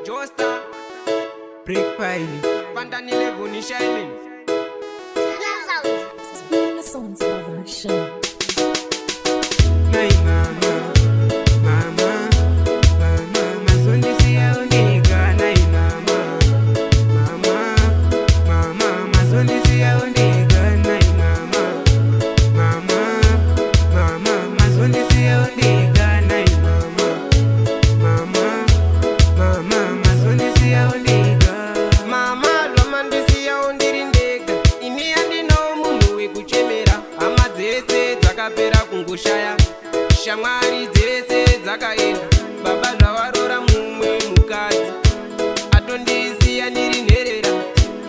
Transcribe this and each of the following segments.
Joestar, Break Pile, Fantan 11 is shining. Spin the sounds production. my mama, mama, mama, mazondi siya ondega, nai mama, mama, mama, mazondi siya ondega, nai mama, mama, mama, mazondi siya ondega, nai mama, mama, mama, mazondi siya ondega. Mama lwamandisiya undirindega, ini handina munhu wekuchemera. Hama dzese dzakapera kungoshaya, shamwari dzese dzakaenda. Baba zvavarora mumwe mukadzi, atondisiya ndiri nherera.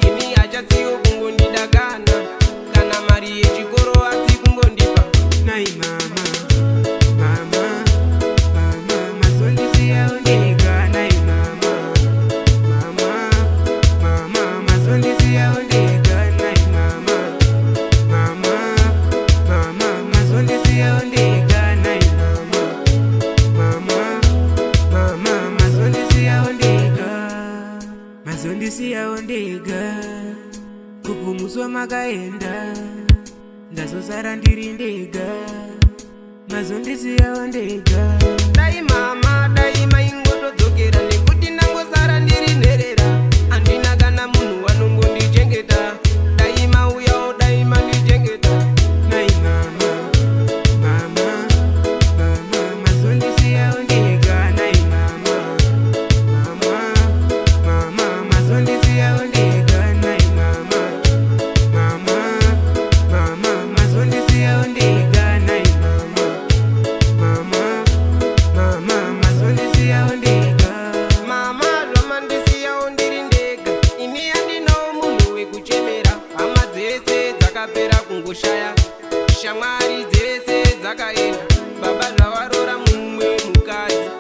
Ini hachatsiyo kungondidakana, kana mari yechikoro asi kungondipa. Nai mama, mama, mama, mazondi siya ondega, nai mama, mama, mama, mazondi siya ondega, nai mama, mama, mama, mazondi siya ondega, nai mama, mama, mama, mazondi siya ondega, mazondi siya ondega, kuvumuswa makaenda, ndazosara ndiri ndega, mazondisiya ondega. Dai mama, dai maingotodzokera, nekuti ndangosara ndiri nherera. Handina kana munhu wanongondichengeta. Dai mauyawo, dai mandichengeta. Nai mama, mama, mama, mazondisiya ondega, nai mama, mama, mama, mazondisiya ondega, nai mama, mama, mama, mazondisiya ondega, nai mama, mama, mama, mazondisiya ondega. Mama lwamandisiyawo ndiri ndega, ini handinawo munhu wekuchemera. Hama dzese dzakapera kungoshaya, shamwari dzese dzakaenda. Baba zvavarora mumwe mukadzi,